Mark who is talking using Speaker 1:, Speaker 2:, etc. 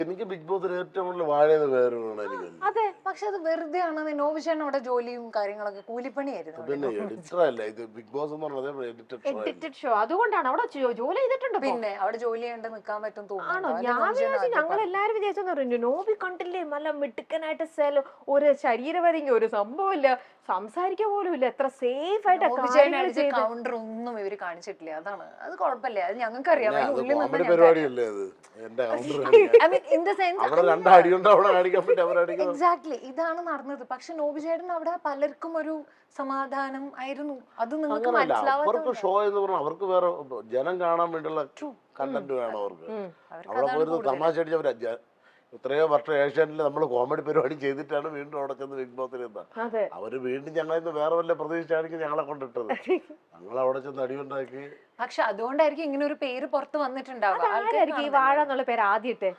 Speaker 1: എനിക്ക് ബിഗ് ബോസിൽ ഏറ്റവും കൂടുതൽ വാഴയത് വേറൊരു എനിക്ക്.
Speaker 2: അതെ, പക്ഷെ അത് വെറുതെ ആണ്. നോബിചേട്ടൻ അവിടെ ജോലിയും കാര്യങ്ങളൊക്കെ കൂലിപ്പണിയായിരുന്നു.
Speaker 1: പിന്നെ എഡിറ്റർ അല്ല ഇത്, ബിഗ് ബോസ് എന്ന് പറഞ്ഞത്
Speaker 3: എഡിറ്റഡ് ഷോ. അതുകൊണ്ടാണ് അവിടെ ജോലി ചെയ്തിട്ടുണ്ട്.
Speaker 2: പിന്നെ അവിടെ ജോലി ചെയ്യേണ്ട നിക്കാൻ പറ്റും
Speaker 3: ആണോ?
Speaker 2: തോന്നുന്നു.
Speaker 3: ഞാൻ വിചാരിച്ചു ഞങ്ങൾ എല്ലാരും വിചാരിച്ചെന്ന് പറഞ്ഞു നോബി കണ്ടില്ലേ നല്ല മിടുക്കനായിട്ട് ഒരു ശരീരവരിങ്ങ ഒരു സംഭവമില്ല, സംസാരിക്കുക പോലും ഇല്ല, എത്ര സേഫ് ആയിട്ട്
Speaker 2: കൗണ്ടർ ഒന്നും ഇവര് കാണിച്ചിട്ടില്ല. അതാണ് അത് കുഴപ്പമില്ല, അത് ഞങ്ങൾക്ക് അറിയാം.
Speaker 1: പരിപാടിയല്ലേ അത്. എന്റെ
Speaker 2: എക്സാക്ട്ലി ഇതാണ് നടന്നത്. പക്ഷെ നോബിചേട്ടൻ അവിടെ പലർക്കും ഒരു സമാധാനം ആയിരുന്നു. അത് നിങ്ങൾക്ക്
Speaker 1: അവർക്ക് ഷോ എന്ന് പറഞ്ഞാൽ അവർക്ക് വേറെ ജനം കാണാൻ വേണ്ടിയുള്ള കണ്ടന്റ് വേണം അവർക്ക്. അവിടെ പോയിരുന്ന് തമാശ അടിച്ചവരാ. ഇത്രയോ വർഷം ഏഷ്യാനിൽ നമ്മൾ കോമഡി പരിപാടി ചെയ്തിട്ടാണ് വീണ്ടും അവിടെ ചെന്ന് ബിഗ് ബോസിൽ എന്താ അവര് വീണ്ടും ഞങ്ങളിന്ന് വേറെ വല്ല പ്രതീക്ഷയാണെങ്കിൽ ഞങ്ങളെ കൊണ്ടിട്ടത്. ഞങ്ങൾ അവിടെ ചെന്ന് അടിയുണ്ടാക്കി.
Speaker 2: പക്ഷെ അതുകൊണ്ടായിരിക്കും ഇങ്ങനെ ഒരു പേര് പുറത്ത് വന്നിട്ടുണ്ടാവുക.
Speaker 3: ഈ വാഴ എന്നുള്ള പേര് ആദ്യത്തെ